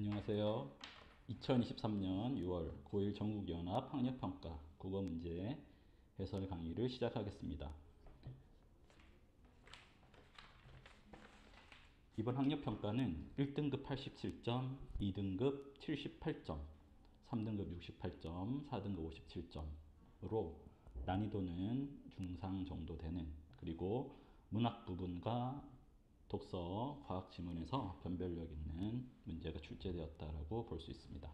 안녕하세요. 2023년 6월 고1 전국연합 학력평가 국어문제 해설 강의를 시작하겠습니다. 이번 학력평가는 1등급 87점, 2등급 78점, 3등급 68점, 4등급 57점으로 난이도는 중상 정도 되는, 그리고 문학 부분과 독서, 과학 지문에서 변별력 있는 문제가 출제되었다라고 볼 수 있습니다.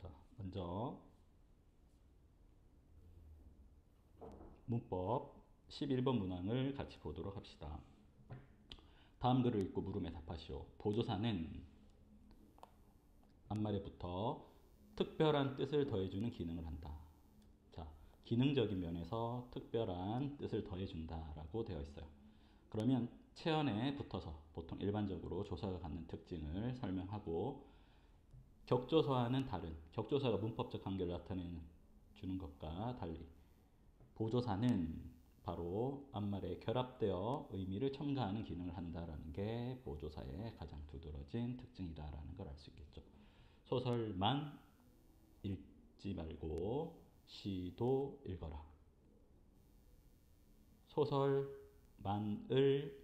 자, 먼저 문법 11번 문항을 같이 보도록 합시다. 다음 글을 읽고 물음에 답하시오. 보조사는 앞말에부터 특별한 뜻을 더해주는 기능을 한다. 자, 기능적인 면에서 특별한 뜻을 더해준다라고 되어 있어요. 그러면 체언에 붙어서 보통 일반적으로 조사가 갖는 특징을 설명하고, 격조사와는 다른, 격조사가 문법적 관계를 나타내 주는 것과 달리 보조사는 바로 앞말에 결합되어 의미를 첨가하는 기능을 한다라는 게 보조사의 가장 두드러진 특징이다라는 걸 알 수 있겠죠. 소설만 읽지 말고 시도 읽어라. 소설만을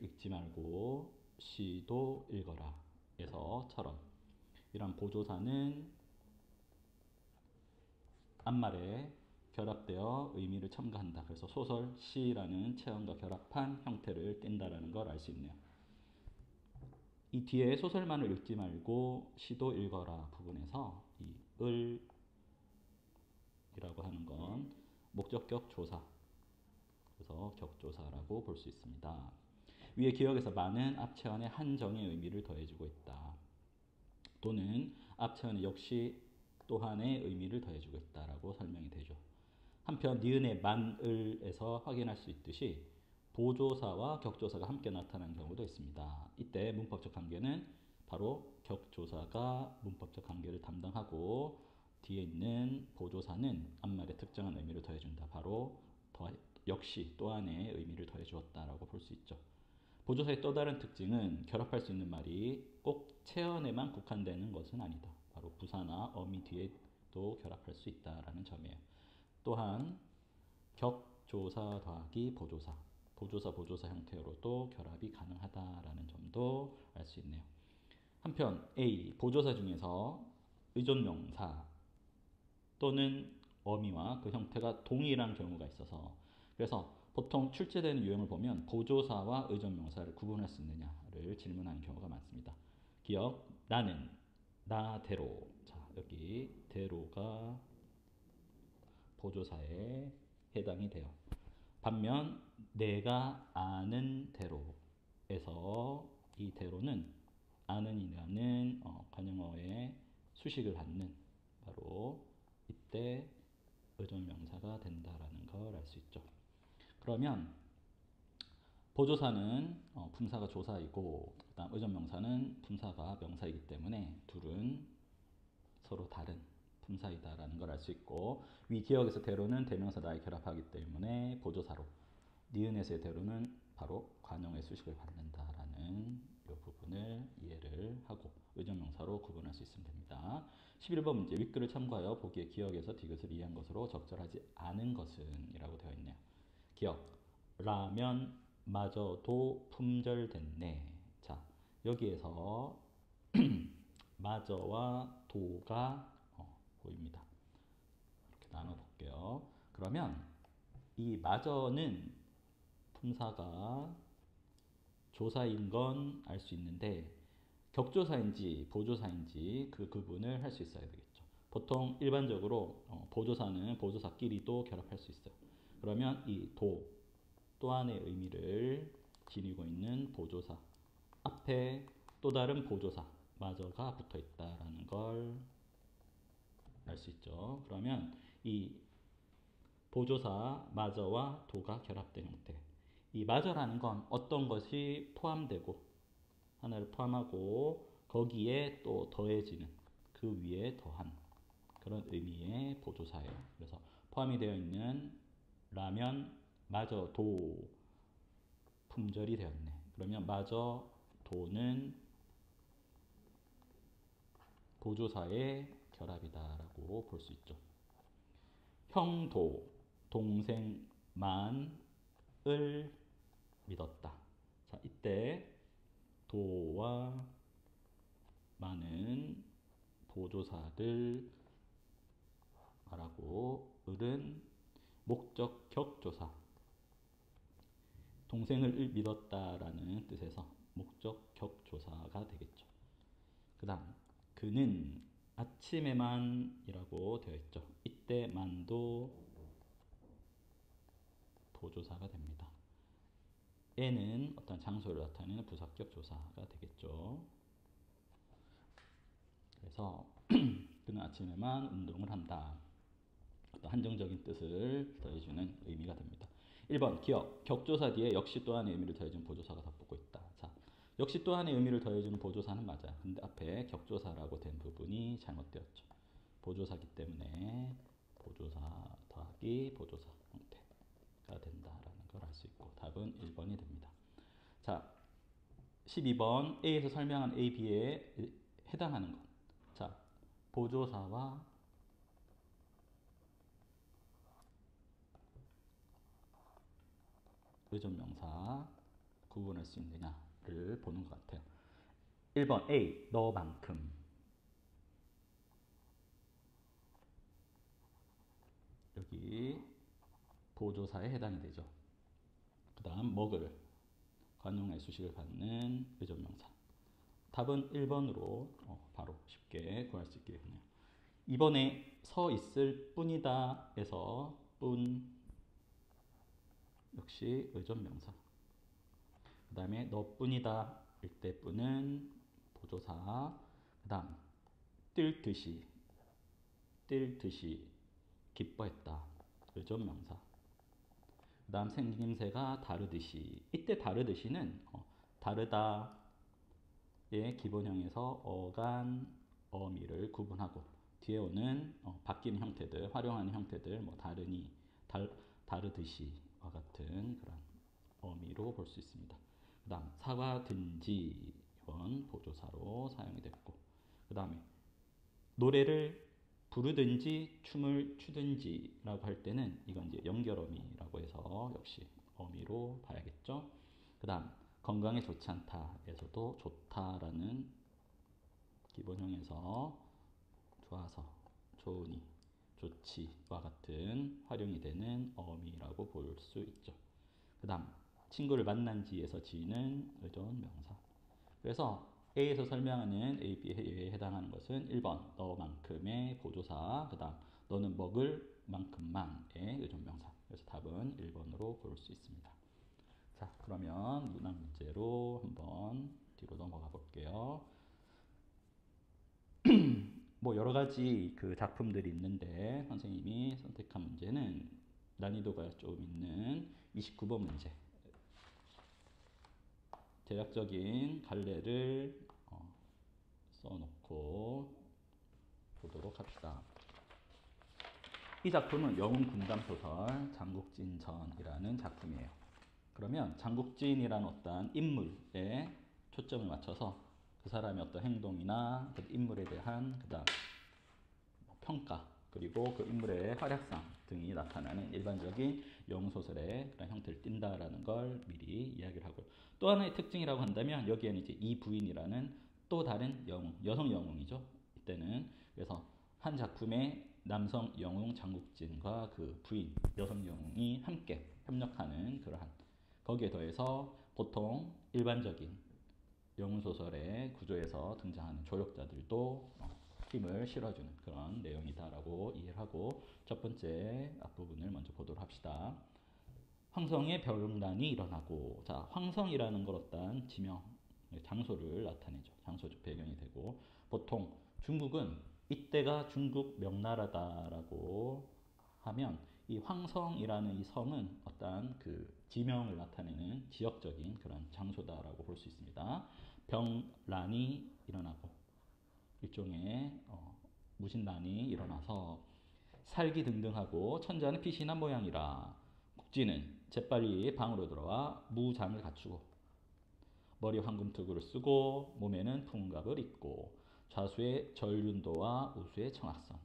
읽지 말고 시도 읽어라 에서처럼, 이런 보조사는 앞말에 결합되어 의미를 첨가한다. 그래서 소설, 시라는 체험과 결합한 형태를 띈다라는 걸 알 수 있네요. 이 뒤에 소설만을 읽지 말고 시도 읽어라 부분에서 이 을이라고 하는 건 목적격 조사, 그래서 격조사라고 볼 수 있습니다. 위에 기억에서 많은 앞체언의 한정의 의미를 더해주고 있다. 또는 앞체언 역시 또한의 의미를 더해주고 있다라고 설명이 되죠. 한편 니은의 만을에서 확인할 수 있듯이 보조사와 격조사가 함께 나타나는 경우도 있습니다. 이때 문법적 관계는 바로 격조사가 문법적 관계를 담당하고, 뒤에 있는 보조사는 앞말에 특정한 의미를 더해준다. 바로 역시 또한의 의미를 더해주었다라고 볼 수 있죠. 보조사의 또 다른 특징은 결합할 수 있는 말이 꼭 체언에만 국한되는 것은 아니다. 바로 부사나 어미 뒤에도 결합할 수 있다라는 점이에요. 또한 격조사 더하기 보조사, 보조사 형태로도 결합이 가능하다라는 점도 알 수 있네요. 한편 A, 보조사 중에서 의존명사 또는 어미와 그 형태가 동일한 경우가 있어서, 그래서 보통 출제되는 유형을 보면 보조사와 의존명사를 구분할 수 있느냐를 질문하는 경우가 많습니다. 기억, 나는, 나대로. 자, 여기 대로가 보조사에 해당이 돼요. 반면 내가 아는 대로에서 이 대로는 아는이라는 관용어의 수식을 갖는, 바로 이때 의존명사가 된다라는 걸 알 수 있죠. 그러면 보조사는 품사가 조사이고, 그다음 의존명사는 품사가 명사이기 때문에 둘은 서로 다른 품사이다라는 걸 알 수 있고, 위 기억에서 대로는 대명사 나에 결합하기 때문에 보조사로, 니은에서의 대로는 바로 관용의 수식을 받는다라는 이 부분을 이해를 하고 의존명사로 구분할 수 있으면 됩니다. 11번 문제, 윗글을 참고하여 보기에 기억에서 디귿을 이해한 것으로 적절하지 않은 것은 이라고 되어 있네요. 기억, 라면 마저도 품절됐네. 자, 여기에서 마저와 도가 보입니다. 이렇게 나눠 볼게요. 그러면 이 마저는 품사가 조사인 건 알 수 있는데, 격조사인지 보조사인지 그 구분을 할 수 있어야 되겠죠. 보통 일반적으로 보조사는 보조사끼리도 결합할 수 있어요. 그러면 이 도 또한의 의미를 지니고 있는 보조사 앞에 또 다른 보조사 마저가 붙어 있다라는 걸 알 수 있죠. 그러면 이 보조사 마저와 도가 결합된 형태, 이 마저라는 건 어떤 것이 포함되고, 하나를 포함하고 거기에 또 더해지는, 그 위에 더한 그런 의미의 보조사예요. 그래서 포함이 되어 있는 라면 마저 도 품절이 되었네. 그러면 마저 도는 보조사의 결합이다라고 볼 수 있죠. 형도 동생만을 믿었다. 자, 이때 도와 만은 보조사를 말하고 을은 목적 격조사. 동생을 믿었다라는 뜻에서 목적 격조사가 되겠죠. 그 다음 그는 아침에만이라고 되어 있죠. 이때 만도 보조사가 됩니다. 에는 어떤 장소를 나타내는 부사격 조사가 되겠죠. 그래서 그는 아침에만 운동을 한다. 어떤 한정적인 뜻을 더해주는 의미가 됩니다. 1번 기억, 격조사 뒤에 역시 또한의 의미를 더해주는 보조사가 덧붙고 있다. 자, 역시 또한의 의미를 더해주는 보조사는 맞아요. 근데 앞에 격조사라고 된 부분이 잘못되었죠. 보조사기 때문에 보조사 더하기 보조사 형태가 된다라는 걸 알 수 있고 답은 1번이 됩니다. 자, 12번 A에서 설명한 A, B에 해당하는 것. 자, 보조사와 의존명사 구분할 수 있느냐를 보는 것 같아요. 1번 A, 너만큼. 여기 보조사에 해당이 되죠. 그 다음 먹을, 관용의 수식을 갖는 의존명사. 답은 1번으로 바로 쉽게 구할 수 있게 되네요. 2번에 서 있을 뿐이다 에서 뿐 역시 의존명사. 그 다음에 너뿐이다 일때 뿐은 보조사. 그 다음 뛸 듯이 기뻐했다 의존명사. 그 다음 생김새가 다르듯이. 이때 다르듯이는 다르다의 기본형에서 어간, 어미를 구분하고 뒤에 오는 바뀌는 형태들, 활용하는 형태들, 뭐 다르니, 다르듯이와 같은 그런 어미로 볼 수 있습니다. 그 다음 사과든지 이건 보조사로 사용이 됐고, 그 다음에 노래를 부르든지 춤을 추든지라고 할 때는 이건 이제 연결어미라고 해서 역시 어미로 봐야겠죠. 그 다음 건강에 좋지 않다에서도 좋다라는 기본형에서 좋아서, 좋으니, 좋지와 같은 활용이 되는 어미라고 볼 수 있죠. 그 다음 친구를 만난지에서 지는 의존명사. 그래서 A에서 설명하는 A, B에 해당하는 것은 1번 너만큼의 보조사, 그 다음 너는 먹을 만큼만의 의존명사. 그래서 답은 1번으로 고를 수 있습니다. 자, 그러면 문학 문제로 한번 뒤로 넘어가 볼게요. 뭐 여러 가지 그 작품들이 있는데 선생님이 선택한 문제는 난이도가 좀 있는 29번 문제. 대략적인 갈래를 써놓고 보도록 합시다. 이 작품은 영웅 군담 소설 장국진전이라는 작품이에요. 그러면 장국진이라는 어떤 인물에 초점을 맞춰서 그 사람의 어떤 행동이나 그 인물에 대한 그다음 평가, 그리고 그 인물의 활약상 등이 나타나는 일반적인 영웅 소설의 그런 형태를 띈다라는 걸 미리 이야기를 하고요. 또 하나의 특징이라고 한다면 여기에는 이제 이 부인이라는 또 다른 영웅, 여성 영웅이죠. 이때는 그래서 한 작품의 남성 영웅 장국진과 그 부인 여성 영웅이 함께 협력하는 그러한, 거기에 더해서 보통 일반적인 영웅 소설의 구조에서 등장하는 조력자들도 힘을 실어주는 그런 내용이다라고 이해를 하고 첫 번째 앞부분을 먼저 보도록 합시다. 황성의 병란이 일어나고. 자, 황성이라는 걸 어떤 지명, 장소를 나타내죠. 장소적 배경이 되고, 보통 중국은 이때가 중국 명나라다라고 하면 이 황성이라는 이 성은 어떤 그 지명을 나타내는 지역적인 그런 장소다라고 볼 수 있습니다. 병란이 일어나고 일종의 무신난이 일어나서 살기등등하고 천자는 빛이 난 모양이라 국진은 재빨리 방으로 들어와 무장을 갖추고. 머리 황금투구를 쓰고 몸에는 풍갑을 입고 좌수의 전륜도와 우수의 청학선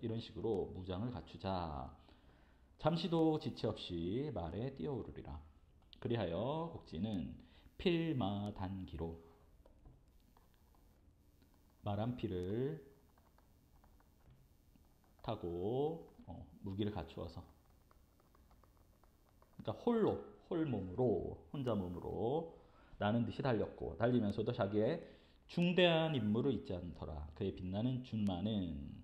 이런 식으로 무장을 갖추자. 잠시도 지체 없이 말에 뛰어오르리라. 그리하여 국지는 필마단기로 말한 피를 타고 무기를 갖추어서 그러니까 홀몸으로 혼자 몸으로 나는 듯이 달렸고 달리면서도 자기의 중대한 임무를 잊지 않더라. 그의 빛나는 준마는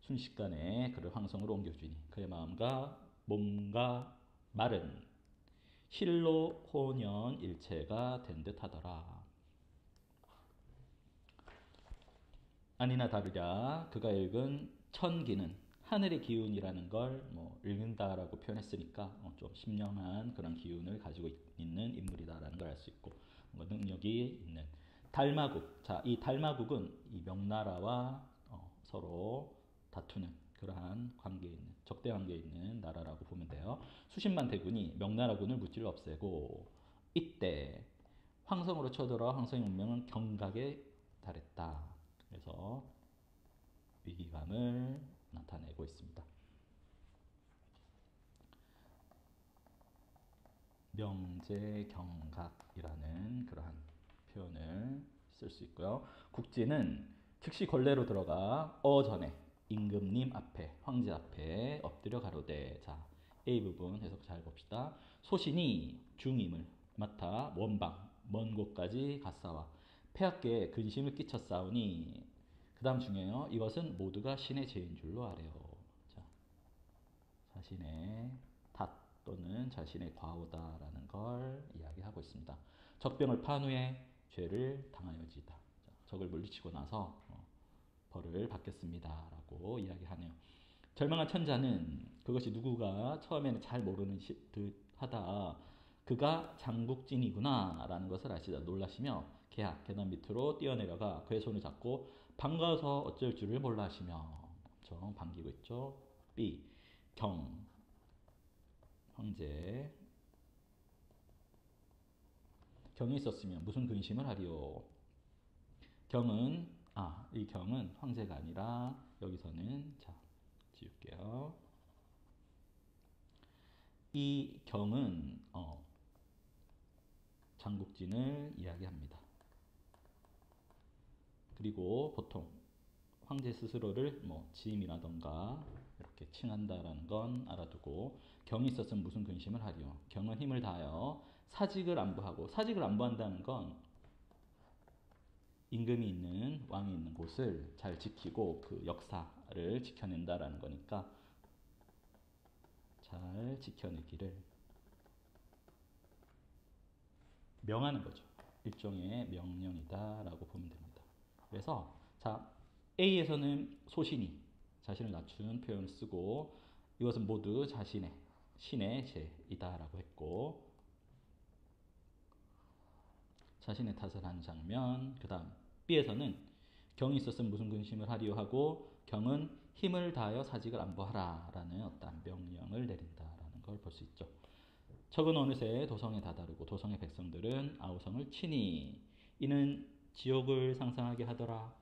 순식간에 그를 황성으로 옮겨주니 그의 마음과 몸과 말은 실로 혼연 일체가 된 듯하더라. 아니나 다르랴 그가 읽은 천기는 하늘의 기운이라는 걸 읽는다라고 표현했으니까 좀 신령한 그런 기운을 가지고 있는 인물이다라는 걸 알 수 있고 능력이 있는 달마국. 자, 이 달마국은 이 명나라와 서로 다투는 그러한 관계에 있는 적대 관계에 있는 나라라고 보면 돼요. 수십만 대군이 명나라군을 무찔러 없애고 이때 황성으로 쳐들어와 황성의 문명은 경각에 달했다. 그래서 위기감을 나타내고 있습니다. 명제경각이라는 그러한 표현을 쓸 수 있고요. 국지는 즉시 걸레로 들어가 전에 임금님 앞에 황제 앞에 엎드려 가로되. 자, A 부분 해석 잘 봅시다. 소신이 중임을 맡아 원방 먼 곳까지 갔사와 폐하께 근심을 끼쳤사오니 그 다음 중요해요. 이것은 모두가 신의 죄인 줄로 아래요. 자, 자신의 탓 또는 자신의 과오다라는 걸 이야기하고 있습니다. 적병을 판 후에 죄를 당하여지다. 적을 물리치고 나서 벌을 받겠습니다 라고 이야기하네요. 절망한 천자는 그것이 누구가 처음에는 잘 모르는 듯 하다 그가 장국진이구나 라는 것을 아시다 놀라시며 계단 밑으로 뛰어내려가 그의 손을 잡고 반가워서 어쩔 줄을 몰라 하시며 엄청 반기고 있죠. B. 경 황제 경이 있었으면 무슨 근심을 하리요. 경은 이 경은 황제가 아니라 여기서는 자 지울게요. 이 경은 장국진을 이야기합니다. 그리고 보통 황제 스스로를 지임이라던가 이렇게 칭한다라는 건 알아두고 경이 있었으면 무슨 근심을 하리요. 경은 힘을 다하여 사직을 안보하고 사직을 안보한다는 건 임금이 있는 왕이 있는 곳을 잘 지키고 그 역사를 지켜낸다라는 거니까 잘 지켜내기를 명하는 거죠. 일종의 명령이다라고 보면 됩니다. 그래서 자 A에서는 소신이 자신을 낮춘 표현을 쓰고 이것은 모두 자신의 신의 죄이다라고 했고 자신의 탓을 한 장면. 그 다음 B에서는 경이 있었으면 무슨 근심을 하리요 하고 경은 힘을 다하여 사직을 안보하라 라는 어떤 명령을 내린다라는 걸 볼 수 있죠. 적은 어느새 도성에 다다르고 도성의 백성들은 아우성을 치니 이는 지옥을 상상하게 하더라.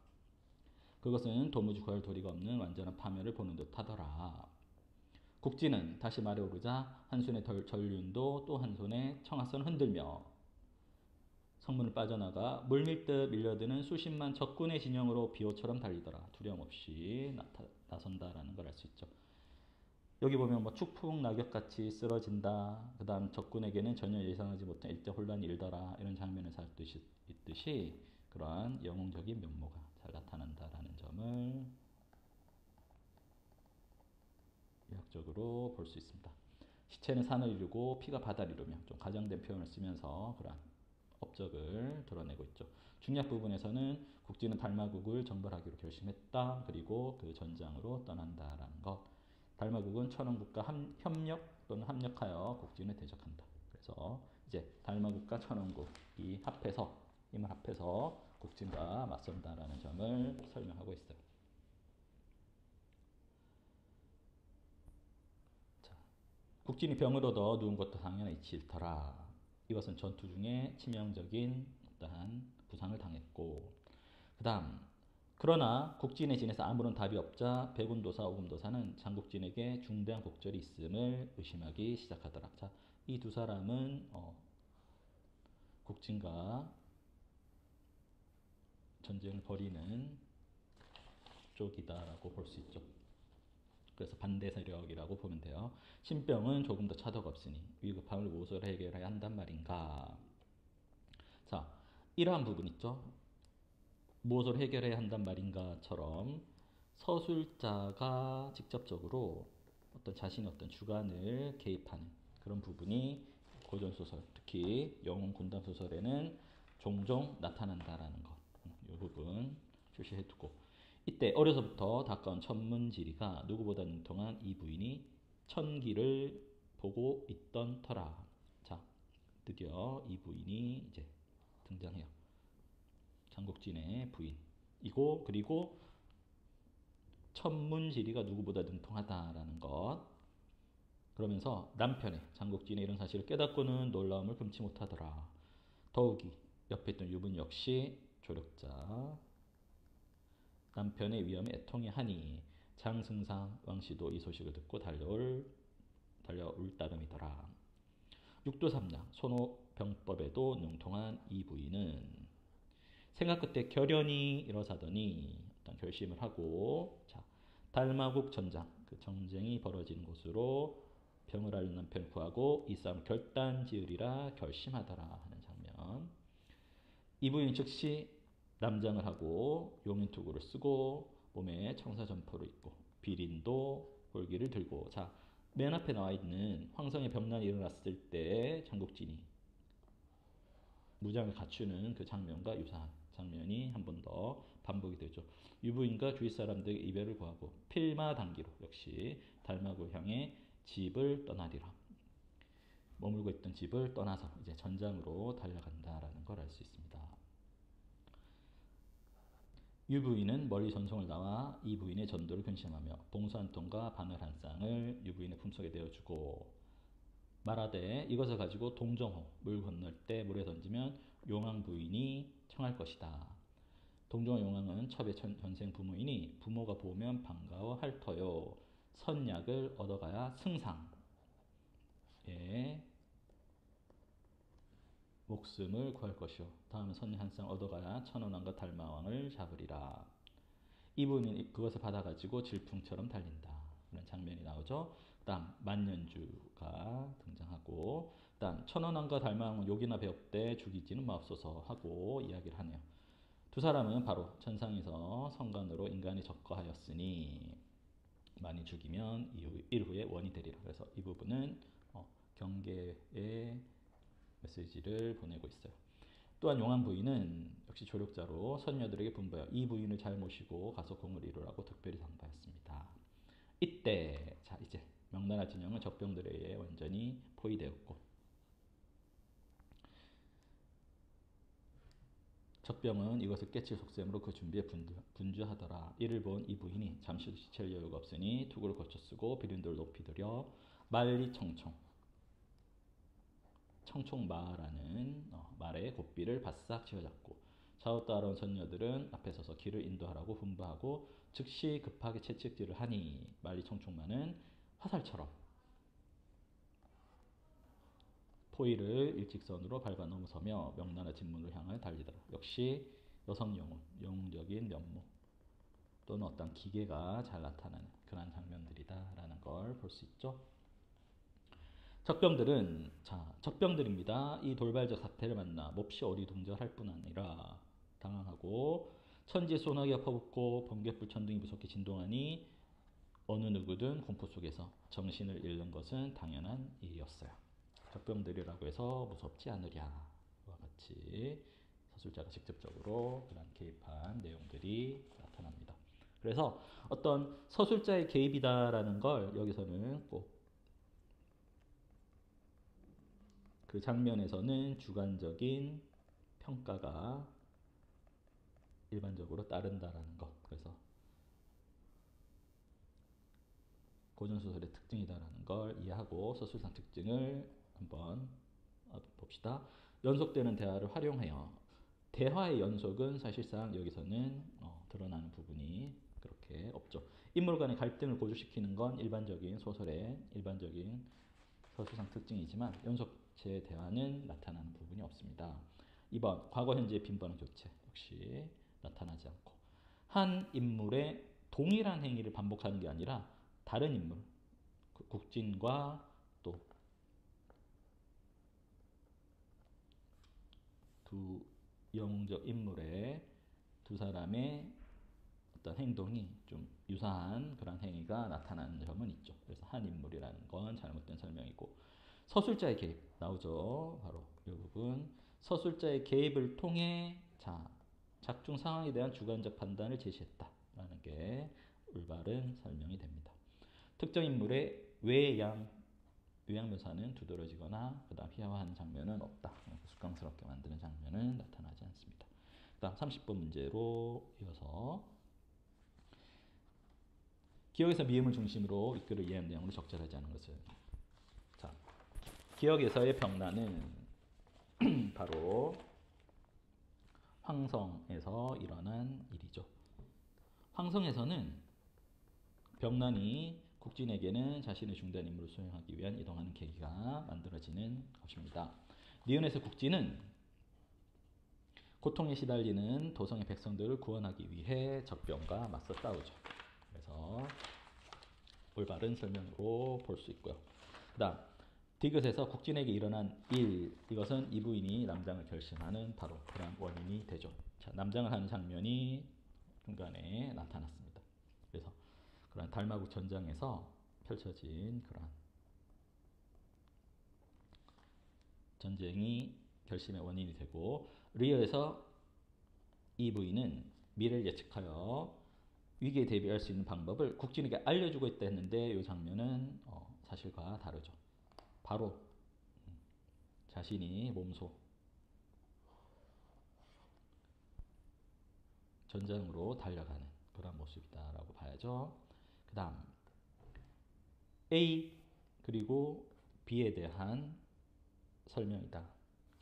그것은 도무지 구할 도리가 없는 완전한 파멸을 보는 듯 하더라. 국지는 다시 말에 오르자 한 손에 전륜도 또 한 손에 청하선을 흔들며 성문을 빠져나가 물밀듯 밀려드는 수십만 적군의 진영으로 비호처럼 달리더라. 두려움 없이 나선다라는 걸 알 수 있죠. 여기 보면 축풍 낙엽같이 쓰러진다. 그 다음 적군에게는 전혀 예상하지 못한 일대 혼란이 일더라. 이런 장면을 살 듯이 있듯이 그러한 영웅적인 면모가 잘 나타난다라는 점을 의학적으로 볼 수 있습니다. 시체는 산을 이루고 피가 바다를 이루며 좀 가정된 표현을 쓰면서 그러한 업적을 드러내고 있죠. 중략 부분에서는 국지는 달마국을 정벌하기로 결심했다. 그리고 그 전장으로 떠난다라는 것. 달마국은 천원국과 협력 또는 합력하여 국진을 대적한다. 그래서 이제 달마국과 천원국이 힘을 합해서 국진과 맞선다라는 점을 설명하고 있어요. 자, 국진이 병을 얻어 누운 것도 당연히 싫더라. 이것은 전투 중에 치명적인 어떠한 부상을 당했고, 그 다음, 그러나 국진에 지내서 아무런 답이 없자 백운도사, 오금도사는 장국진에게 중대한 곡절이 있음을 의심하기 시작하더라. 자, 이 두 사람은 국진과 전쟁을 벌이는 쪽이다라고 볼 수 있죠. 그래서 반대 세력이라고 보면 돼요. 신병은 조금 더 차도가 없으니 위급함을 무엇으로 해결해야 한단 말인가. 자, 이러한 부분 있죠. 무엇으로 해결해야 한단 말인가처럼 서술자가 직접적으로 어떤 자신의 어떤 주관을 개입하는 그런 부분이 고전소설, 특히 영웅 군담 소설에는 종종 나타난다라는 것. 이 부분 주시해두고, 이때 어려서부터 가까운 천문지리가 누구보다 능통한 이 부인이 천기를 보고 있던 터라. 자, 드디어 이 부인이 이제 등장해요. 장국진의 부인이고, 그리고 천문지리가 누구보다 능통하다라는 것. 그러면서 남편의 장국진의 이런 사실을 깨닫고는 놀라움을 금치 못하더라. 더욱이 옆에 있던 유분 역시 조력자, 남편의 위험에 애통해 하니 장승상 왕씨도 이 소식을 듣고 달려올 따름이더라. 육도삼량 손오병법에도 능통한 이 부인은 생각 끝에 결연히 일어서더니 어떤 결심을 하고, 자, 달마국 전장, 그 정쟁이 벌어지는 곳으로 병을 앓는 남편을 구하고 이 싸움 결단 지으리라 결심하더라 하는 장면. 이 부인 즉시 남장을 하고 용인투구를 쓰고 몸에 청사점포를 입고 비린도 홀기를 들고, 자, 맨 앞에 나와 있는 황성의 병난이 일어났을 때 장국진이 무장을 갖추는 그 장면과 유사한 장면이 한 번 더 반복이 되죠. 유부인과 주위 사람들의 이별을 구하고 필마단기로 역시 달마구 향해 집을 떠나리라. 머물고 있던 집을 떠나서 이제 전장으로 달려간다라는 걸 알 수 있습니다. 유부인은 멀리 전송을 나와 이 부인의 전도를 근심하며 봉수 한 통과 바늘 한 쌍을 유부인의 품속에 내어주고 말하되 이것을 가지고 동정호 물 건널 때 물에 던지면 용왕 부인이 청할 것이다. 동정호 용왕은 첩의 전생 부모이니 부모가 보면 반가워할 터요. 선약을 얻어가야 승상의 목숨을 구할 것이요. 다음은 선약 한 쌍 얻어가야 천원왕과 달마왕을 잡으리라. 이분이 그것을 받아가지고 질풍처럼 달린다. 이런 장면이 나오죠. 다음 만년주가 등장하고, 다음 천원왕과 달마왕은 욕이나 배웁되 죽이지는 마옵소서 하고 이야기를 하네요. 두 사람은 바로 천상에서 성간으로 인간이 접거하였으니 많이 죽이면 일후에 원이 되리라. 그래서 이 부분은 경계의 메시지를 보내고 있어요. 또한 용왕 부인은 역시 조력자로 선녀들에게 분부하여 이 부인을 잘 모시고 가서 공을 이루라고 특별히 당부하였습니다. 이때 자, 이제 명나라 진영은 적병들에 의해 완전히 포위되었고, 적병은 이것을 깨칠 속셈으로 그 준비에 분주하더라. 이를 본 이 부인이 잠시도 지체할 여유가 없으니 투구를 거쳐 쓰고 비린도를 높이 들여 만리청청, 청총마라는 말의 곱비를 바싹 쥐어잡고 좌우 따라온 선녀들은 앞에 서서 길을 인도하라고 분부하고 즉시 급하게 채찍질을 하니 만리청총마는 화살처럼 포위를 일직선으로 밟아 넘어서며 명나라 진문을 향해 달리더라. 역시 여성 영웅, 영웅적인 면모 또는 어떤 기계가 잘 나타나는 그런 장면들이다라는 걸 볼 수 있죠. 적병들입니다. 이 돌발적 사태를 만나 몹시 어리둥절할 뿐 아니라 당황하고 천지의 소나기가 퍼붓고 번개불 천둥이 무섭게 진동하니 어느 누구든 공포 속에서 정신을 잃는 것은 당연한 일이었어요. 적병들이라고 해서 무섭지 않으랴와 같이 서술자가 직접적으로 그런 개입한 내용들이 나타납니다. 그래서 어떤 서술자의 개입이다라는 걸 여기서는 꼭 그 장면에서는 주관적인 평가가 일반적으로 따른다라는 것. 그래서 고전소설의 특징이다라는 걸 이해하고 서술상 특징을 한번 봅시다. 연속되는 대화를 활용해요. 대화의 연속은 사실상 여기서는 드러나는 부분이 그렇게 없죠. 인물 간의 갈등을 고조시키는 건 일반적인 소설의 일반적인 서술상 특징이지만 연속체의 대화는 나타나는 부분이 없습니다. 2번 과거 현재의 빈번한 교체 역시 나타나지 않고 한 인물의 동일한 행위를 반복하는 게 아니라 다른 인물 국진과 또 두 영웅적 인물의 두 사람의 어떤 행동이 좀 유사한 그런 행위가 나타나는 점은 있죠. 그래서 한 인물이라는 건 잘못된 설명이고 서술자의 개입 나오죠. 바로 이 부분 서술자의 개입을 통해 작중 상황에 대한 주관적 판단을 제시했다라는 게 올바른 설명이 됩니다. 특정 인물의 요양묘사는 두드러지거나 그다음 희화화하는 장면은 없다. 숙강스럽게 만드는 장면은 나타나지 않습니다. 그다음 30번 문제로 이어서 기억에서 미음을 중심으로 이끌을 이해한 내용으로 적절하지 않은 것을. 자, 기억에서의 병란은 바로 황성에서 일어난 일이죠. 황성에서는 병란이 국진에게는 자신의 중대한 임무를 수행하기 위한 이동하는 계기가 만들어지는 것입니다. 니은에서 국진은 고통에 시달리는 도성의 백성들을 구원하기 위해 적병과 맞서 싸우죠. 그래서 올바른 설명으로 볼 수 있고요. 그 다음 디귿에서 국진에게 일어난 일 이것은 이 부인이 남장을 결심하는 바로 그런 원인이 되죠. 자, 남장을 하는 장면이 중간에 나타났습니다. 그래서 그런 달마국 전장에서 펼쳐진 그런 전쟁이 결심의 원인이 되고 리어에서 이 부인은 미래를 예측하여 위기에 대비할 수 있는 방법을 국진에게 알려주고 있다 했는데 이 장면은 사실과 다르죠. 바로 자신이 몸소 전장으로 달려가는 그런 모습이다라고 봐야죠. 그 다음 A 그리고 B에 대한 설명이다.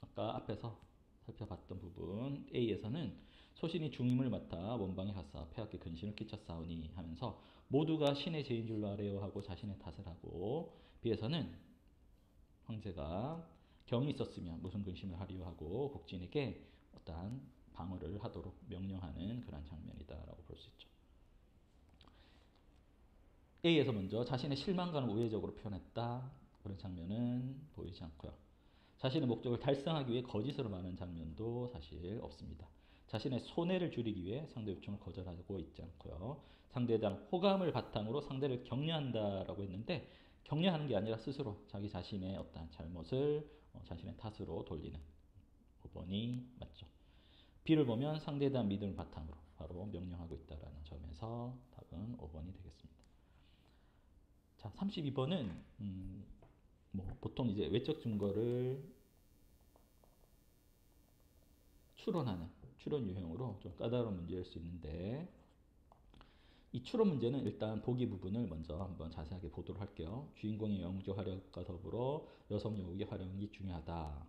아까 앞에서 살펴봤던 부분 A에서는 소신이 중임을 맡아 원방에 가서 폐하께 근심을 끼쳤사오니 하면서 모두가 신의 죄인 줄로 아래요 하고 자신의 탓을 하고 B에서는 황제가 경이 있었으면 무슨 근심을 하리요 하고 국진에게 어떠한 방어를 하도록 명령하는 그런 장면이다라고 볼 수 있죠. A에서 먼저 자신의 실망감을 우회적으로 표현했다. 그런 장면은 보이지 않고요. 자신의 목적을 달성하기 위해 거짓으로 말하는 장면도 사실 없습니다. 자신의 손해를 줄이기 위해 상대 요청을 거절하고 있지 않고요. 상대에 대한 호감을 바탕으로 상대를 격려한다라고 했는데 격려하는 게 아니라 스스로 자기 자신의 어떤 잘못을 자신의 탓으로 돌리는 5번이 맞죠. B를 보면 상대에 대한 믿음을 바탕으로 바로 명령하고 있다는 점에서 답은 5번이 되겠습니다. 자, 32번은 보통 이제 외적 증거를 추론하는 추론 유형으로 좀 까다로운 문제일 수 있는데 이 추론 문제는 일단 보기 부분을 먼저 한번 자세하게 보도록 할게요. 주인공의 영웅적 활약과 더불어 여성 여우의 활용이 중요하다.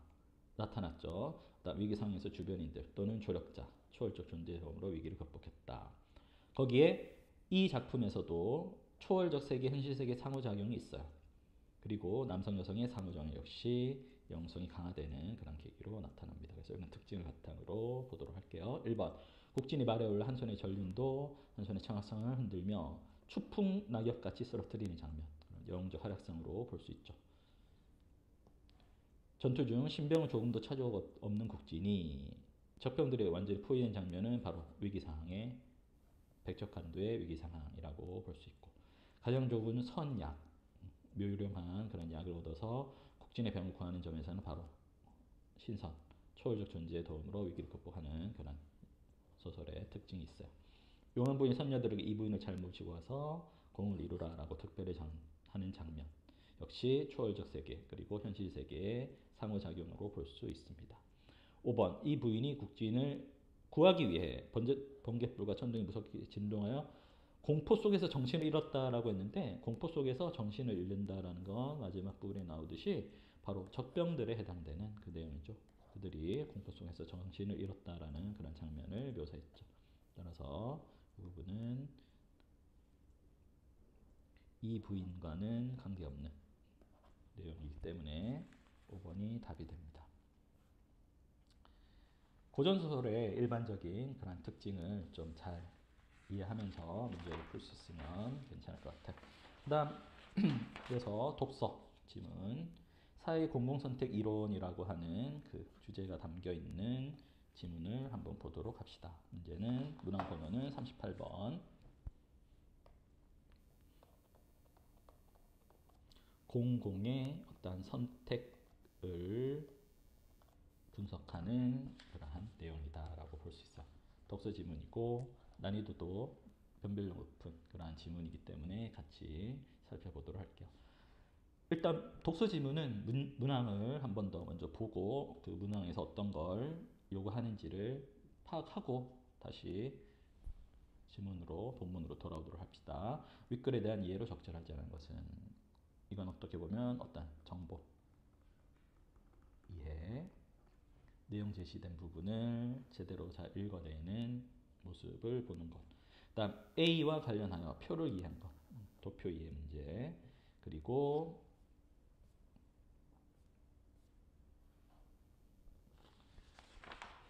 나타났죠. 위기 상황에서 주변인들 또는 조력자, 초월적 존재의 도움으로 위기를 극복했다. 거기에 이 작품에서도 초월적 세계, 현실 세계 상호작용이 있어요. 그리고 남성, 여성의 상호작용 역시 영성이 강화되는 그런 계기로 나타납니다. 그래서 이런 특징을 바탕으로 보도록 할게요. 1번 국진이 말에 올라 한 손의 전륜도 한 손의 청합성을 흔들며 추풍 낙엽같이 쓰러뜨리는 장면 영웅적 활약성으로 볼 수 있죠. 전투 중 신병을 조금도 차주가 없는 국진이 적병들이 완전히 포위된 장면은 바로 위기상황의 백척간두의 위기상황이라고 볼 수 있고 가장 좋은 선약 묘유령한 그런 약을 얻어서 국진의 병을 구하는 점에서는 바로 신선, 초월적 존재의 도움으로 위기를 극복하는 그런 소설의 특징이 있어요. 용한 부인 선녀들에게 이 부인을 잘 모시고 와서 공을 이루라라고 특별히 하는 장면 역시 초월적 세계 그리고 현실 세계의 상호작용으로 볼 수 있습니다. 5번 이 부인이 국진을 구하기 위해 번갯불과 천둥이 무섭게 진동하여 공포 속에서 정신을 잃었다라고 했는데 공포 속에서 정신을 잃는다라는 건 마지막 부분에 나오듯이 바로 적병들에 해당되는 그 내용이죠. 그들이 공포 속에서 정신을 잃었다라는 그런 장면을 묘사했죠. 따라서 이 부분은 이 부인과는 관계없는 내용이기 때문에 5번이 답이 됩니다. 고전소설의 일반적인 그런 특징을 좀 잘 이해하면서 문제를 풀 수 있으면 괜찮을 것 같아요. 그 다음 그래서 독서 지문 사회 공공선택 이론이라고 하는 그 주제가 담겨 있는 지문을 한번 보도록 합시다. 문제는 문항 번호는 38번. 공공의 어떤 선택을 분석하는 그러한 내용이다라고 볼 수 있어요. 독서 지문이고 난이도도 변별력 높은 그러한 지문이기 때문에 같이 살펴보도록 할게요. 일단 독서 지문은 문항을 한 번 더 먼저 보고 그 문항에서 어떤 걸 요구하는지를 파악하고 다시 지문으로 본문으로 돌아오도록 합시다. 윗글에 대한 이해로 적절하지 않은 것은 이건 어떻게 보면 어떤 정보 이해 내용 제시된 부분을 제대로 잘 읽어내는 모습을 보는 것. 다음 A와 관련하여 표를 이해한 것. 도표 이해 문제. 그리고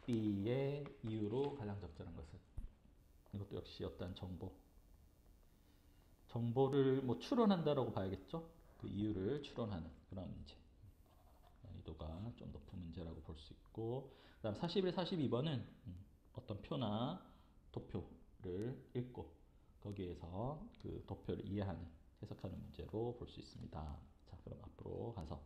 B의 이유로 가장 적절한 것은 이것도 역시 어떤 정보를 뭐 추론한다라고 봐야겠죠. 그 이유를 추론하는 그런 문제. 난이도가 좀 높은 문제라고 볼 수 있고 그다음 41, 42번은 어떤 표나 도표를 읽고 거기에서 그 도표를 이해하는 해석하는 문제로 볼 수 있습니다. 자, 그럼 앞으로 가서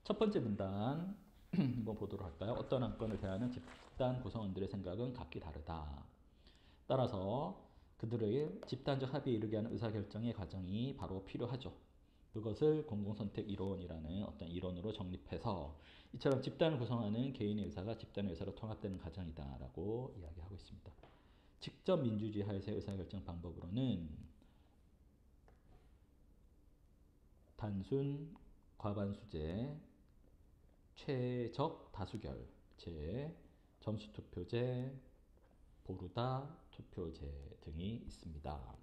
첫 번째 문단 한번 보도록 할까요? 어떤 안건을 대하는 집단 구성원들의 생각은 각기 다르다. 따라서 그들의 집단적 합의에 이르게 하는 의사결정의 과정이 바로 필요하죠. 그것을 공공선택 이론이라는 어떤 이론으로 정립해서 이처럼 집단을 구성하는 개인의 의사가 집단의 의사로 통합되는 과정이다라고 이야기하고 있습니다. 직접 민주주의 하에서의 의사결정 방법으로는 단순 과반수제, 최적 다수결제, 점수투표제, 보루다 투표제 등이 있습니다.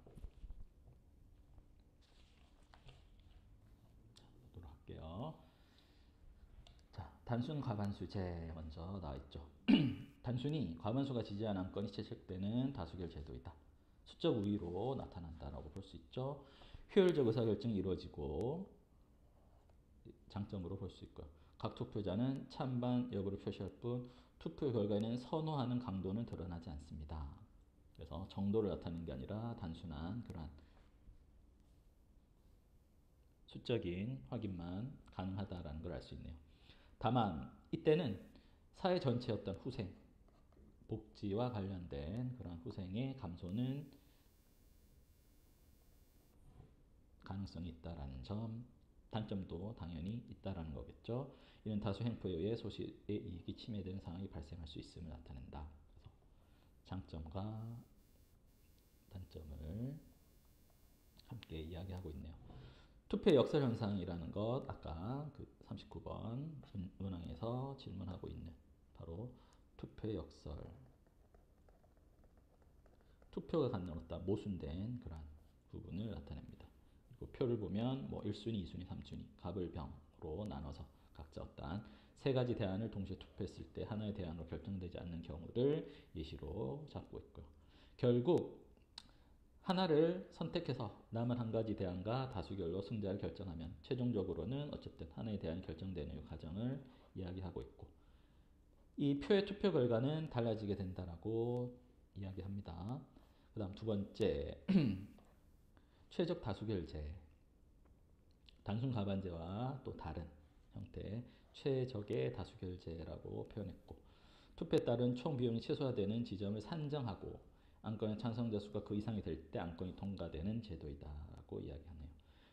보도록 할게요. 자, 단순 과반수제 먼저 나와 있죠. 단순히 과반수가 지지한 안건이 채택되는 다수결 제도이다. 수적 우위로 나타난다라고 볼 수 있죠. 효율적 의사결정이 이루어지고 장점으로 볼 수 있고요. 각 투표자는 찬반 여부를 표시할 뿐 투표 결과에는 선호하는 강도는 드러나지 않습니다. 그래서 정도를 나타내는 게 아니라 단순한 그러한 수적인 확인만 가능하다라는 걸 알 수 있네요. 다만 이때는 사회 전체의 어떤 후생, 복지와 관련된 그런 후생의 감소는 가능성이 있다라는 점, 단점도 당연히 있다라는 거겠죠. 이는 다수 행포에 의해 소수의 이익이 침해되는 상황이 발생할 수 있음을 나타낸다. 그래서 장점과 단점을 함께 이야기하고 있네요. 투표의 역설 현상이라는 것 아까 그 39번 문항에서 질문하고 있는 바로 투표의 역설. 투표가 갖는 어떤 모순된 그런 부분을 나타냅니다. 그리고 표를 보면 뭐 1순위, 2순위, 3순위, 갑을 병으로 나눠서 각자 어떠한 세 가지 대안을 동시에 투표했을 때 하나의 대안으로 결정되지 않는 경우를 예시로 잡고 있고요. 결국 하나를 선택해서 남은 한 가지 대안과 다수결로 승자를 결정하면 최종적으로는 어쨌든 하나의 대안이 결정되는 과정을 이야기하고 있고 이 표의 투표 결과는 달라지게 된다라고 이야기합니다. 그 다음 두 번째 최적 다수결제 단순 가반제와 또 다른 형태의 최적의 다수결제라고 표현했고 투표에 따른 총 비용이 최소화되는 지점을 산정하고 안건의 찬성자 수가 그 이상이 될 때 안건이 통과되는 제도이다라고 이야기하네요.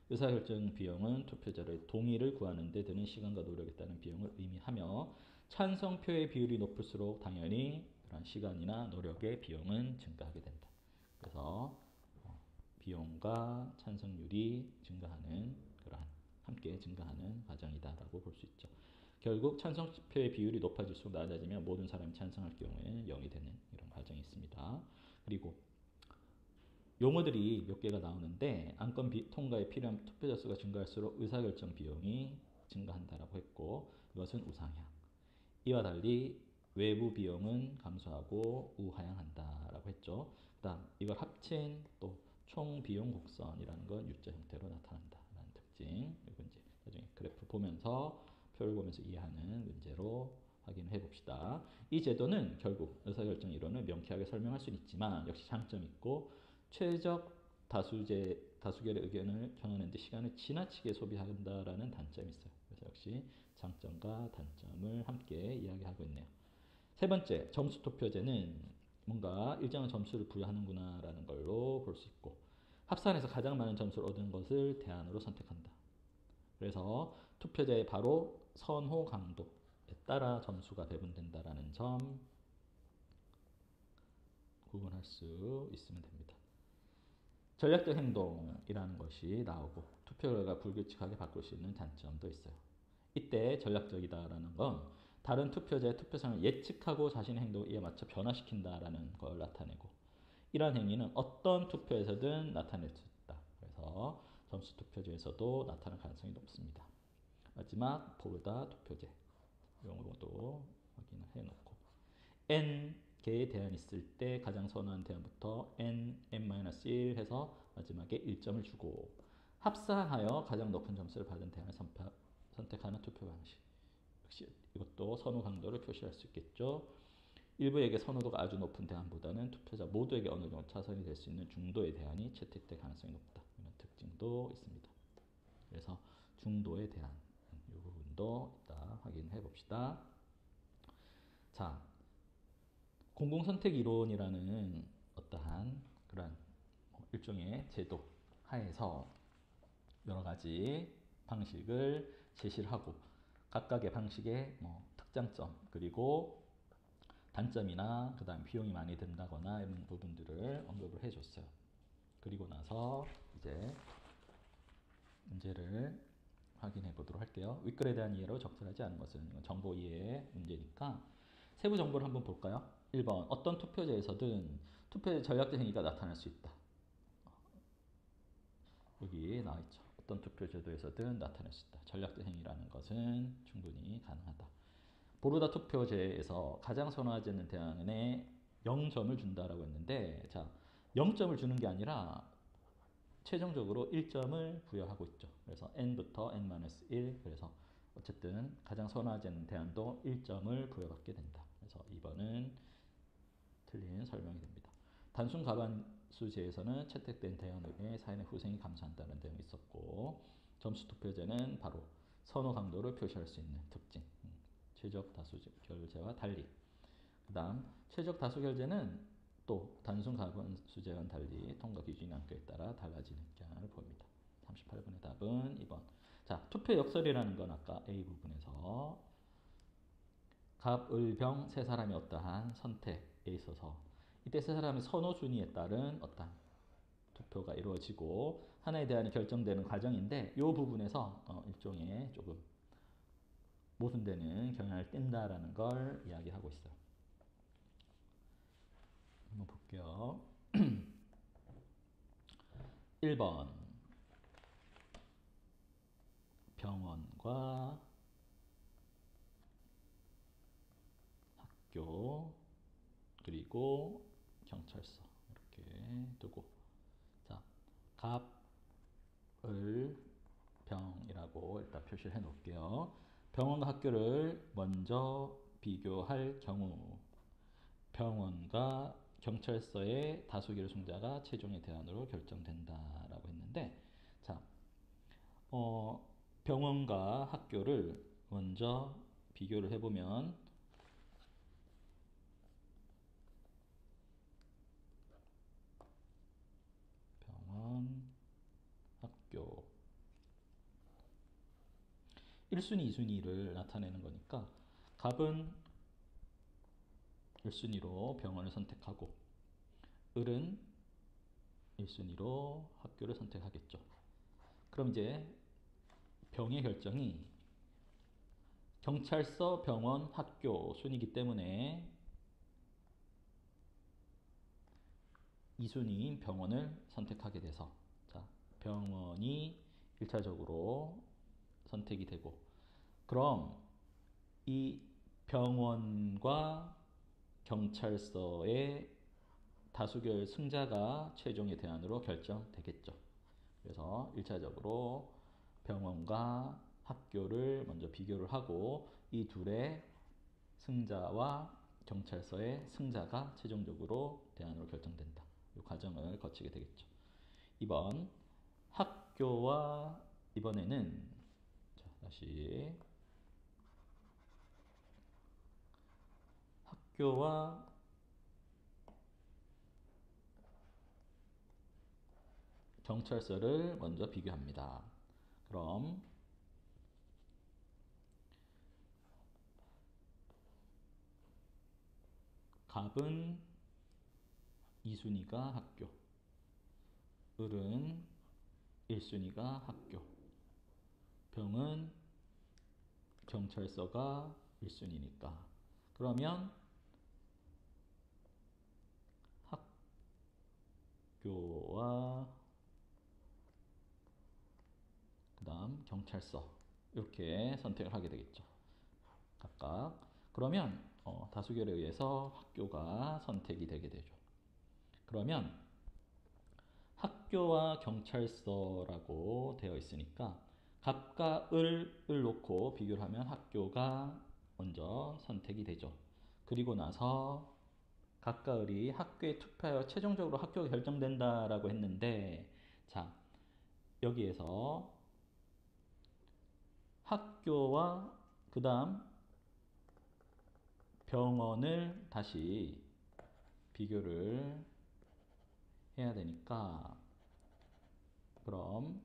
의사결정 비용은 투표자의 동의를 구하는 데 드는 시간과 노력에 따른 비용을 의미하며 찬성표의 비율이 높을수록 당연히 그런 시간이나 노력의 비용은 증가하게 된다. 그래서 비용과 찬성률이 증가하는 그러한 함께 증가하는 과정이다라고 볼 수 있죠. 결국 찬성표의 비율이 높아질수록 낮아지면 모든 사람이 찬성할 경우에는 0이 되는 이런 과정이 있습니다. 그리고 용어들이 몇 개가 나오는데 안건 통과에 필요한 투표자 수가 증가할수록 의사결정 비용이 증가한다라고 했고 이것은 우상향. 이와 달리 외부 비용은 감소하고 우하향한다라고 했죠. 그다음 이걸 합친 또 총 비용 곡선이라는 건 U자 형태로 나타난다라는 특징. 이건 이제 나중에 그래프 보면서 표를 보면서 이해하는 문제로 확인해 봅시다. 이 제도는 결국 의사결정 이론을 명쾌하게 설명할 수는 있지만 역시 장점이 있고 최적 다수결의 의견을 전하는 데 시간을 지나치게 소비한다라는 단점이 있어요. 그래서 역시 장점과 단점을 함께 이야기하고 있네요. 세 번째, 점수 투표제는 뭔가 일정한 점수를 부여하는구나라는 걸로 볼 수 있고 합산해서 가장 많은 점수를 얻은 것을 대안으로 선택한다. 그래서 투표제의 바로 선호 강도에 따라 점수가 배분된다라는 점 구분할 수 있으면 됩니다. 전략적 행동이라는 것이 나오고 투표 결과 불규칙하게 바꿀 수 있는 단점도 있어요. 이때 전략적이다라는 건 다른 투표자의 투표상을 예측하고 자신의 행동에 이에 맞춰 변화시킨다라는 걸 나타내고 이러한 행위는 어떤 투표에서든 나타낼 수 있다. 그래서 점수 투표제에서도 나타날 가능성이 높습니다. 마지막 포르다 투표제 용어도 확인을 해놓고 n 개의 대안이 있을 때 가장 선호한 대안부터 n-1 해서 마지막에 1점을 주고 합산하여 가장 높은 점수를 받은 대안을 선택하는 투표 방식. 역시 이것도 선호 강도를 표시할 수 있겠죠. 일부에게 선호도가 아주 높은 대안보다는 투표자 모두에게 어느 정도 차선이 될 수 있는 중도의 대안이 채택될 가능성이 높다. 이런 특징도 있습니다. 그래서 중도의 대안 이 부분도 이따 확인해 봅시다. 자, 공공선택 이론이라는 어떠한 그런 일종의 제도 하에서 여러 가지 방식을 제시를 하고 각각의 방식의 특장점 그리고 단점이나 그 다음 비용이 많이 든다거나 이런 부분들을 언급을 해줬어요. 그리고 나서 이제 문제를 확인해 보도록 할게요. 윗글에 대한 이해로 적절하지 않은 것은 정보 이해의 문제니까 세부 정보를 한번 볼까요? 1번 어떤 투표제에서든 투표의 전략적 행위가 나타날 수 있다. 여기 나와 있죠. 어떤 투표 제도에서든 나타낼 수 있다. 전략적 행위라는 것은 충분히 가능하다. 보르다 투표제에서 가장 선호하지 않는 대안에 0점을 준다라고 했는데 자 0점을 주는 게 아니라 최종적으로 1점을 부여하고 있죠. 그래서 n부터 n-1 그래서 어쨌든 가장 선호하지 않는 대안도 1점을 부여받게 된다. 그래서 2번은 틀린 설명이 됩니다. 단순 가반수제에서는 채택된 대안의 사인의 후생이 감소한다는 내용이 있었고 점수 투표제는 바로 선호 강도를 표시할 수 있는 특징 최적 다수 결제와 달리 그 다음 최적 다수 결제는 또 단순 가반수제와는 달리 통과 기준이 안거에 따라 달라지는 경향을 보입니다. 38번의 답은 2번. 자, 투표 역설이라는 건 아까 A 부분에서 갑, 을, 병 세 사람이 어떠한 선택에 있어서 이때 세 사람의 선호 순위에 따른 어떠한 투표가 이루어지고 하나에 대한 결정되는 과정인데 이 부분에서 일종의 조금 모순되는 경향을 띈다라는 걸 이야기하고 있어요. 한번 볼게요. 1번 병원과 학교 그리고 경찰서 이렇게 두고 자 갑, 을, 병이라고 일단 표시를 해 놓을게요. 병원과 학교를 먼저 비교할 경우 병원과 경찰서의 다수결 승자가 최종의 대안으로 결정된다라고 했는데 자 병원과 학교를 먼저 비교를 해보면 병원, 학교 1순위, 2순위를 나타내는 거니까 갑은 1순위로 병원을 선택하고 을은 1순위로 학교를 선택하겠죠. 그럼 이제 병의 결정이 경찰서, 병원, 학교 순이기 때문에 2순위인 병원을 선택하게 돼서 자, 병원이 1차적으로 선택이 되고 그럼 이 병원과 경찰서의 다수결 승자가 최종의 대안으로 결정되겠죠. 그래서 1차적으로 병원과 학교를 먼저 비교를 하고 이 둘의 승자와 경찰서의 승자가 최종적으로 대안으로 결정된다. 이 과정을 거치게 되겠죠. 2번 학교와 이번에는 자, 다시 학교와 경찰서를 먼저 비교합니다. 그럼 갑은 2순위가 학교, 을은 1순위가 학교, 병은 경찰서가 1순위니까 그러면 학교와 그 다음 경찰서 이렇게 선택을 하게 되겠죠. 각각 그러면 다수결에 의해서 학교가 선택이 되게 되죠. 그러면 학교와 경찰서라고 되어 있으니까 갑과 을을 놓고 비교를 하면 학교가 먼저 선택이 되죠. 그리고 나서 갑과 을이 학교에 투표하여 최종적으로 학교가 결정된다라고 했는데 자 여기에서 학교와 그 다음 병원을 다시 비교를 해야 되니까 그럼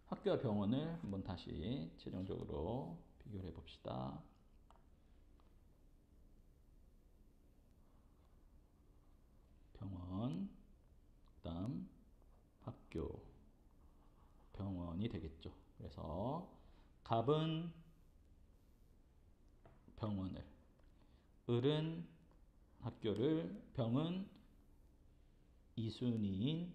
학교와 병원을 한번 다시 최종적으로 비교를 해봅시다. 병원, 그 다음 학교, 병원이 되겠죠. 그래서 갑은 병원을, 을은 학교를, 병은 2순위인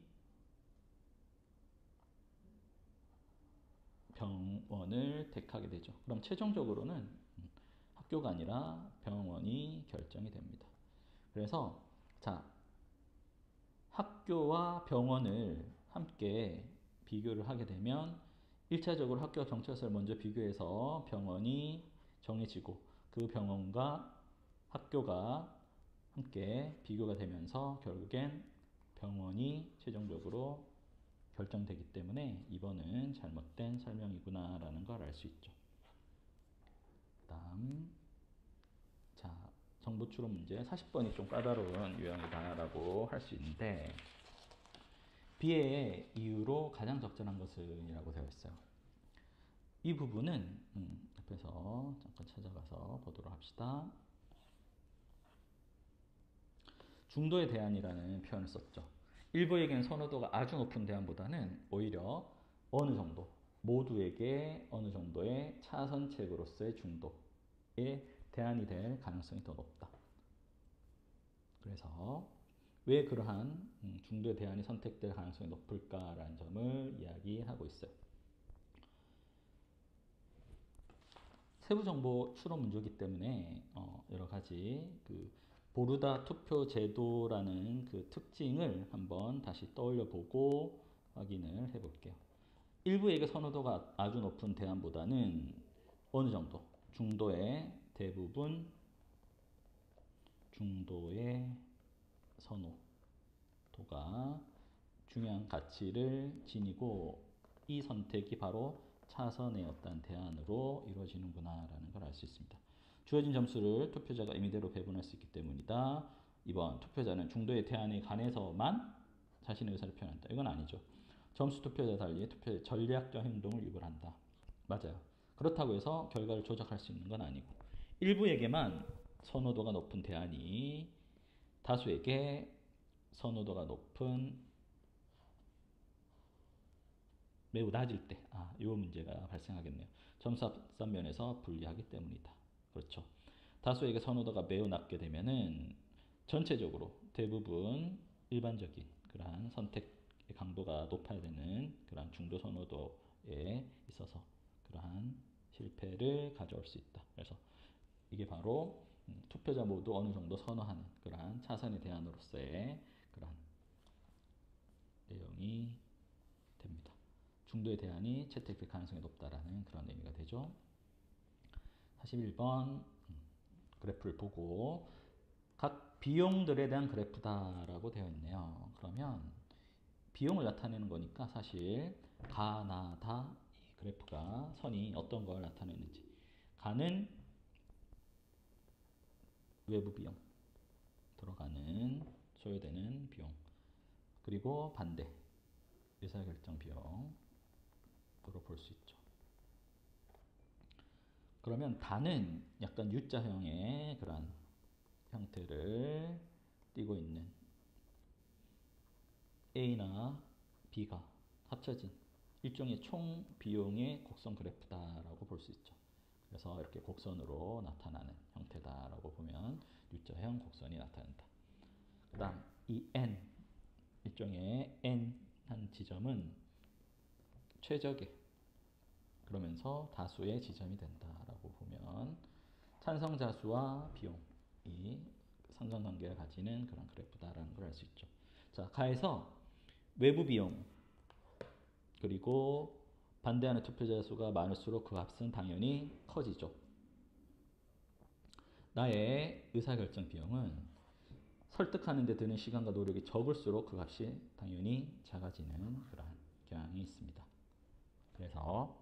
병원을 택하게 되죠. 그럼 최종적으로는 학교가 아니라 병원이 결정이 됩니다. 그래서 자 학교와 병원을 함께 비교를 하게 되면 1차적으로 학교와 경찰서를 먼저 비교해서 병원이 정해지고 그 병원과 학교가 함께 비교가 되면서 결국엔 병원이 최종적으로 결정되기 때문에 2번은 잘못된 설명이구나 라는 걸 알 수 있죠. 그 다음 자 정보 추론 문제 40번이 좀 까다로운 유형이다 라고 할 수 있는데 B의 이유로 가장 적절한 것은 이라고 되어 있어요. 이 부분은 옆에서 잠깐 찾아가서 보도록 합시다. 중도의 대안이라는 표현을 썼죠. 일부에게는 선호도가 아주 높은 대안보다는 오히려 어느 정도, 모두에게 어느 정도의 차선책으로서의 중도의 대안이 될 가능성이 더 높다. 그래서 왜 그러한 중도의 대안이 선택될 가능성이 높을까라는 점을 이야기하고 있어요. 세부정보 추론 문제이기 때문에 여러 가지 그 보르다 투표 제도라는 그 특징을 한번 다시 떠올려 보고 확인을 해 볼게요. 일부에게 선호도가 아주 높은 대안보다는 어느 정도 중도의 대부분 중도의 선호도가 중요한 가치를 지니고 이 선택이 바로 차선의 어떤 대안으로 이루어지는구나 라는 걸 알 수 있습니다. 주어진 점수를 투표자가 임의대로 배분할 수 있기 때문이다. 2번 투표자는 중도의 대안에 관해서만 자신의 의사를 표현한다. 이건 아니죠. 점수 투표자와 달리 투표의 전략적 행동을 유발한다. 맞아요. 그렇다고 해서 결과를 조작할 수 있는 건 아니고 일부에게만 선호도가 높은 대안이 다수에게 선호도가 높은 매우 낮을 때, 이 문제가 발생하겠네요. 점수 합산 면에서 불리하기 때문이다. 그렇죠. 다수에게 선호도가 매우 낮게 되면은 전체적으로 대부분 일반적인 그러한 선택의 강도가 높아야 되는 그러한 중도 선호도에 있어서 그러한 실패를 가져올 수 있다. 그래서 이게 바로 투표자 모두 어느 정도 선호하는 그러한 차선의 대안으로서의 그러한 내용이 됩니다. 중도의 대안이 채택될 가능성이 높다라는 그런 의미가 되죠. 41번 그래프를 보고 각 비용들에 대한 그래프다라고 되어 있네요. 그러면 비용을 나타내는 거니까 사실 가, 나, 다 이 그래프가 선이 어떤 걸 나타내는지 가는 외부 비용 들어가는 소요되는 비용 그리고 반대 의사결정 비용으로 볼 수 있죠. 그러면 다는 약간 U자형의 그런 형태를 띠고 있는 A나 B가 합쳐진 일종의 총 비용의 곡선 그래프다라고 볼 수 있죠. 그래서 이렇게 곡선으로 나타나는 형태다라고 보면 U자형 곡선이 나타난다. 그 다음 이 N 일종의 N 한 지점은 최적의 그러면서 다수의 지점이 된다라고 보면 찬성자 수와 비용이 상관관계를 가지는 그런 그래프다라는 걸 알 수 있죠. 자, 가에서 외부 비용 그리고 반대하는 투표자 수가 많을수록 그 값은 당연히 커지죠. 나의 의사결정 비용은 설득하는 데 드는 시간과 노력이 적을수록 그 값이 당연히 작아지는 그러한 경향이 있습니다. 그래서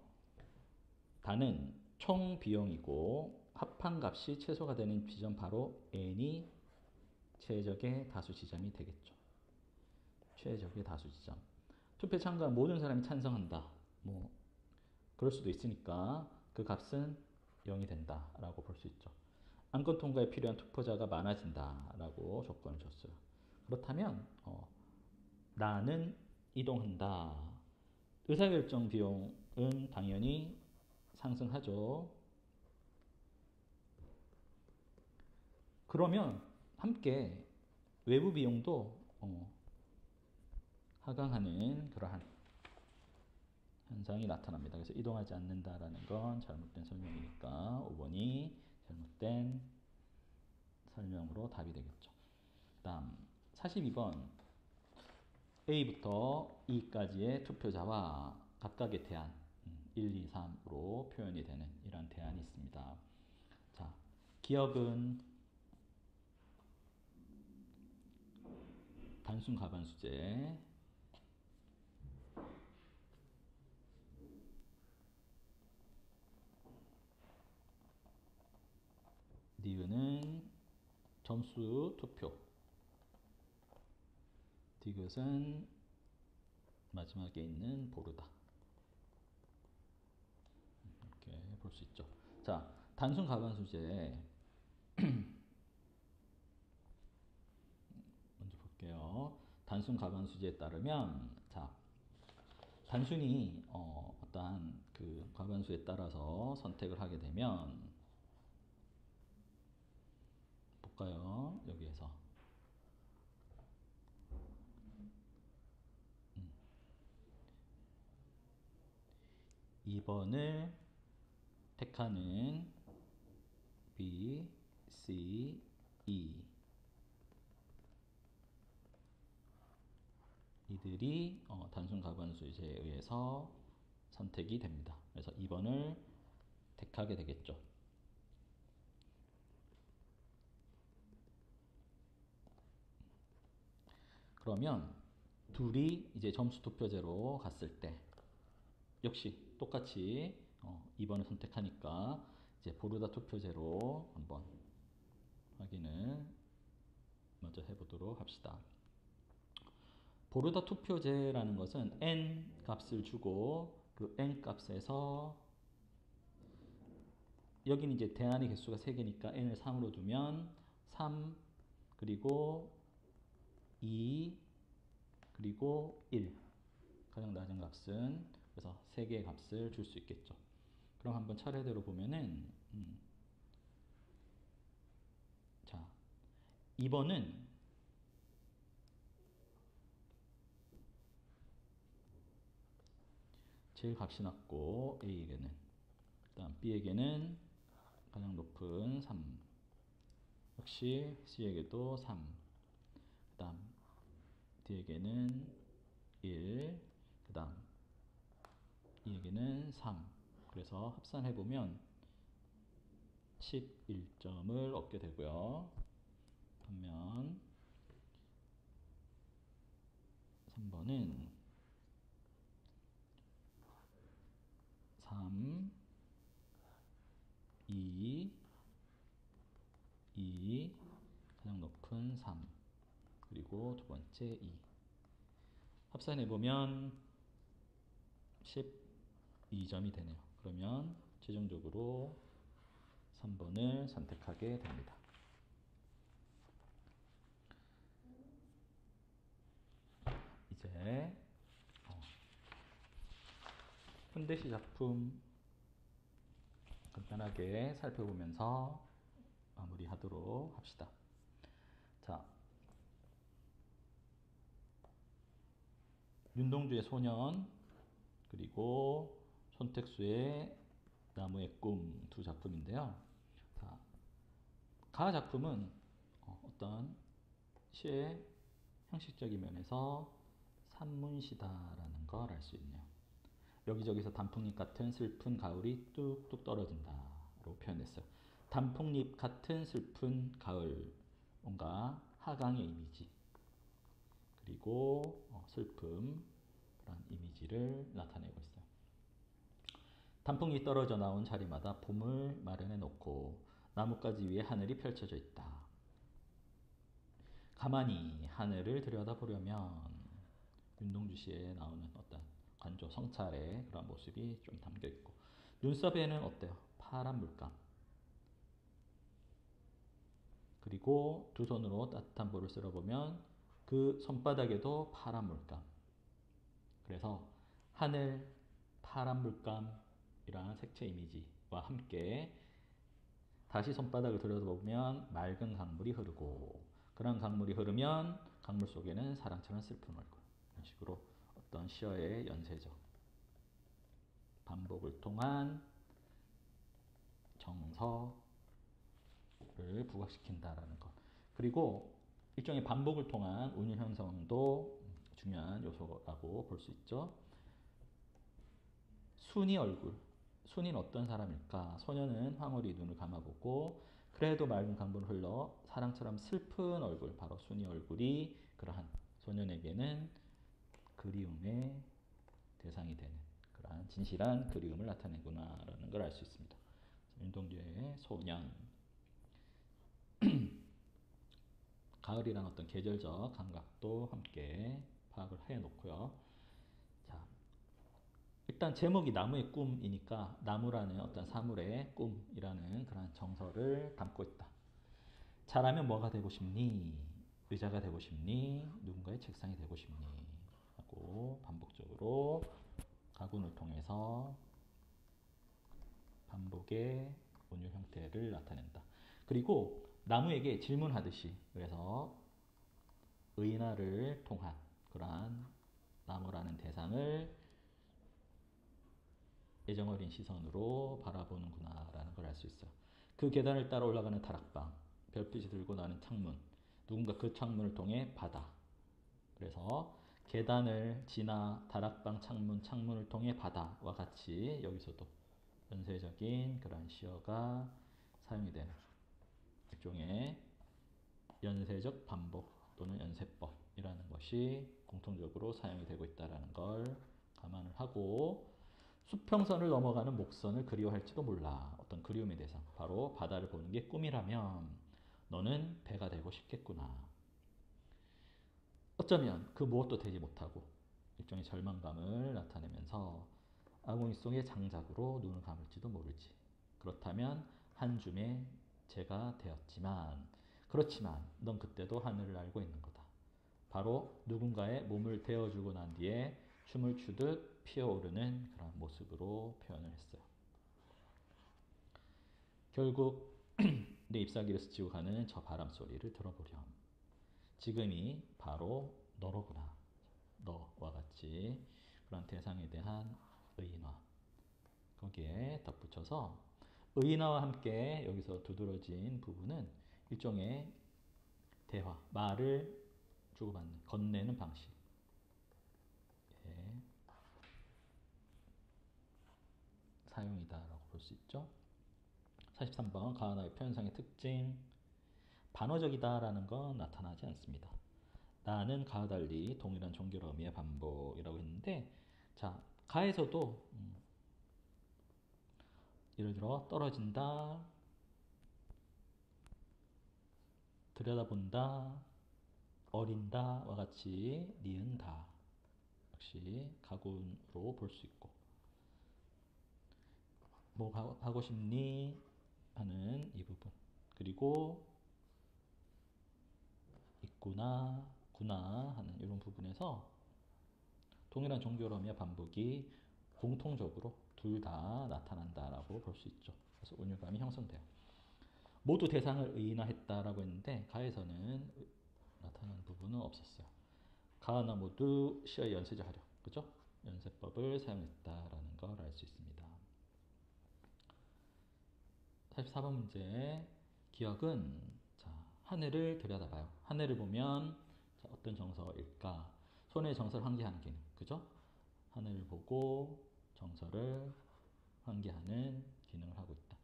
단은 총 비용이고 합한 값이 최소가 되는 지점 바로 n이 최적의 다수 지점이 되겠죠. 최적의 다수 지점. 투표에 참가한 모든 사람이 찬성한다. 뭐 그럴 수도 있으니까 그 값은 0이 된다라고 볼 수 있죠. 안건 통과에 필요한 투표자가 많아진다라고 조건을 줬어요. 그렇다면 나는 이동한다. 의사결정 비용은 당연히 상승하죠. 그러면 함께 외부 비용도 하강하는 그러한 현상이 나타납니다. 그래서 이동하지 않는다라는 건 잘못된 설명이니까 5번이 잘못된 설명으로 답이 되겠죠. 그 다음 42번 A부터 E까지의 투표자와 각각의 대안 1, 2, 3으로 표현이 되는 이런 대안이 있습니다. 자, 기억은 단순 가반수제 니은은 점수 투표 디귿은 마지막에 있는 보르다 이렇게 볼 수 있죠. 자, 단순 가반수제 먼저 볼게요. 단순 가반수제에 따르면 자 단순히 어떠한 그 가반수에 따라서 선택을 하게 되면 볼까요? 여기에서 2번을 택하는 B, C, E 이들이 단순 가반수제에 의해서 선택이 됩니다. 그래서 2번을 택하게 되겠죠. 그러면 둘이 이제 점수 투표제로 갔을 때 역시 똑같이 2번을 선택하니까 이제 보르다 투표제로 한번 확인을 먼저 해보도록 합시다. 보르다 투표제라는 것은 n 값을 주고 그 n 값에서 여기는 이제 대안의 개수가 3개니까 n을 3으로 두면 3 그리고 2 그리고 1 가장 낮은 값은 그래서 3개의 값을 줄 수 있겠죠. 그럼 한번 차례대로 보면은 자 2번은 제일 값이 낮고 A에게는 그 다음 B에게는 가장 높은 3 역시 C에게도 3 그 다음 D에게는 1 그 다음 E에게는 3 그래서 합산해보면 11점을 얻게 되고요. 반면 3번은 3, 2, 2, 가장 높은 3, 그리고 두 번째 2. 합산해보면 12점이 되네요. 그러면 최종적으로 3번을 선택하게 됩니다. 이제 현대시 작품 간단하게 살펴보면서 마무리하도록 합시다. 자, 윤동주의 소년 그리고 손택수의 나무의 꿈 두 작품인데요. 자, 가 작품은 어떤 시의 형식적인 면에서 산문시다라는 걸 알 수 있네요. 여기저기서 단풍잎 같은 슬픈 가을이 뚝뚝 떨어진다로 표현했어요. 단풍잎 같은 슬픈 가을, 뭔가 하강의 이미지 그리고 슬픔 그런 이미지를 나타내고 있어요. 단풍이 떨어져 나온 자리마다 봄을 마련해 놓고 나뭇가지 위에 하늘이 펼쳐져 있다. 가만히 하늘을 들여다보려면 윤동주 시에 나오는 어떤 관조 성찰의 그런 모습이 좀 담겨 있고 눈썹에는 어때요? 파란 물감 그리고 두 손으로 따뜻한 볼을 쓸어보면 그 손바닥에도 파란 물감 그래서 하늘, 파란 물감이라는 색채 이미지와 함께 다시 손바닥을 들여다보면 맑은 강물이 흐르고 그런 강물이 흐르면 강물 속에는 사랑처럼 슬픈 얼굴 이런 식으로 어떤 시어의 연쇄적 반복을 통한 정서를 부각시킨다라는 것. 그리고 일종의 반복을 통한 운율 형성도 중요한 요소라고 볼 수 있죠. 순이 얼굴. 순이는 어떤 사람일까? 소녀는 황홀히 눈을 감아보고 그래도 맑은 강물을 흘러 사랑처럼 슬픈 얼굴, 바로 순이 얼굴이 그러한 소년에게는 그리움의 대상이 되는 그러한 진실한 그리움을 나타내구나라는 걸 알 수 있습니다. 윤동주의 소년 가을이란 어떤 계절적 감각도 함께 파악을 해놓고요. 자, 일단 제목이 나무의 꿈이니까 나무라는 어떤 사물의 꿈이라는 그런 정서를 담고 있다. 자라면 뭐가 되고 싶니? 의자가 되고 싶니? 누군가의 책상이 되고 싶니? 하고 반복적으로 가군을 통해서 반복의 운율 형태를 나타낸다. 그리고 나무에게 질문하듯이 그래서 의인화를 통한 그러한 나무라는 대상을 애정어린 시선으로 바라보는구나라는 걸 알 수 있어요. 그 계단을 따라 올라가는 다락방, 별빛이 들고 나는 창문, 누군가 그 창문을 통해 바다. 그래서 계단을 지나 다락방 창문, 창문을 통해 바다와 같이 여기서도 연쇄적인 그런 시어가 사용이 되는 일종의 연쇄적 반복 또는 연쇄법이라는 것이 공통적으로 사용이 되고 있다는 걸 감안을 하고 수평선을 넘어가는 목선을 그리워할지도 몰라. 어떤 그리움의 대상, 바로 바다를 보는 게 꿈이라면 너는 배가 되고 싶겠구나. 어쩌면 그 무엇도 되지 못하고 일종의 절망감을 나타내면서 아궁이 속의 장작으로 눈을 감을지도 모르지. 그렇다면 한 줌에 재가 되었지만 그렇지만 넌 그때도 하늘을 알고 있는 거다. 바로 누군가의 몸을 대어주고 난 뒤에 춤을 추듯 피어오르는 그런 모습으로 표현을 했어요. 결국 내 잎사귀를 스치고 가는 저 바람 소리를 들어보렴. 지금이 바로 너로구나. 너와 같이 그런 대상에 대한 의인화. 거기에 덧붙여서 의인화와 함께 여기서 두드러진 부분은 일종의 대화, 말을 주고받는, 건네는 방식. 예, 사용이다라고 볼 수 있죠. 43번 가하나의 표현상의 특징. 반어적이다라는 건 나타나지 않습니다. 나는 가와 달리 동일한 종교로 의미의 반복이라고 했는데, 자, 가에서도 예를 들어 떨어진다, 들여다본다, 어린다와 같이 니은다 역시 가군으로 볼 수 있고, 뭐 하고 싶니 하는 이 부분, 그리고 있구나, 구나 하는 이런 부분에서 동일한 종교로의 반복이 공통적으로 둘 다 나타난다라고 볼 수 있죠. 그래서 운율감이 형성돼요. 모두 대상을 의인화했다라고 했는데 가에서는 나타나는 부분은 없었어요. 가나 모두 시의 연쇄자하려, 그죠? 연쇄법을 사용했다라는 걸 알 수 있습니다. 44번 문제 기억은 자, 하늘을 들여다봐요. 하늘을 보면 자, 어떤 정서일까? 손의 정서를 환기하는 기능, 그죠? 하늘을 보고 정서를 환기하는 기능을 하고 있다.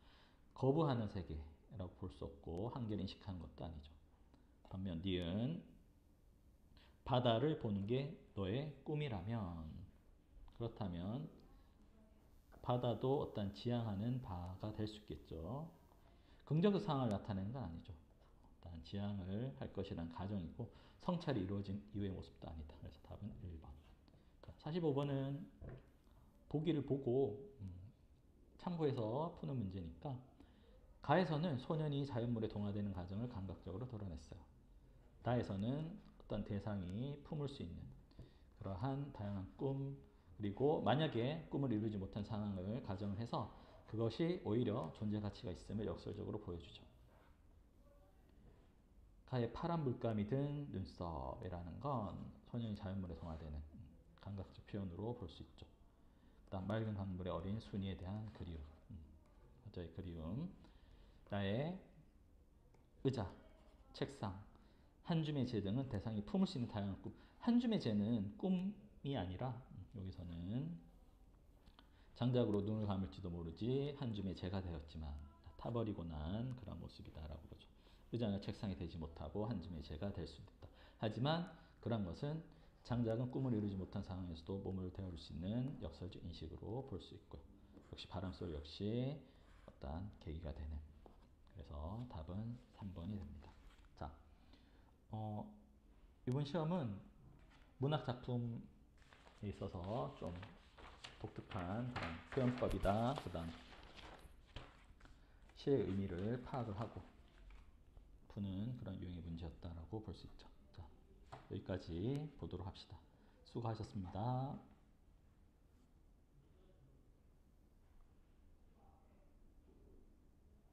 거부하는 세계라고 볼 수 없고 한계를 인식하는 것도 아니죠. 반면 니은 바다를 보는 게 너의 꿈이라면 그렇다면 바다도 어떤 지향하는 바가 될 수 있겠죠. 긍정적 상황을 나타내는 건 아니죠. 어떤 지향을 할 것이라는 가정이고 성찰이 이루어진 이후의 모습도 아니다. 그래서 답은 1번. 45번은 보기를 보고 참고해서 푸는 문제니까 가에서는 소년이 자연물에 동화되는 과정을 감각적으로 드러냈어요. 나에서는 어떤 대상이 품을 수 있는 그러한 다양한 꿈, 그리고 만약에 꿈을 이루지 못한 상황을 가정을 해서 그것이 오히려 존재 가치가 있음을 역설적으로 보여주죠. 가의 파란 물감이 든 눈썹이라는 건 소년이 자연물에 동화되는 감각적 표현으로 볼 수 있죠. 그다음 맑은 강물의 어린 순이에 대한 그리움, 여자의 그리움. 나의 의자, 책상, 한 줌의 재 등은 대상이 품을 수 있는 다양한 꿈. 한 줌의 재는 꿈이 아니라 여기서는 장작으로 눈을 감을지도 모르지 한 줌의 재가 되었지만 타버리고 난 그런 모습이다라고 보죠. 의자는 책상이 되지 못하고 한 줌의 재가 될 수 있다. 하지만 그런 것은 장작은 꿈을 이루지 못한 상황에서도 몸을 데울 수 있는 역설적 인식으로 볼 수 있고요. 역시 바람소리 역시 어떠한 계기가 되는. 그래서 답은 3번이 됩니다. 자, 이번 시험은 문학 작품에 있어서 좀 독특한 그런 표현법이다. 그다음 시의 의미를 파악을 하고 푸는 그런 유형의 문제였다라고 볼 수 있죠. 자, 여기까지 보도록 합시다. 수고하셨습니다.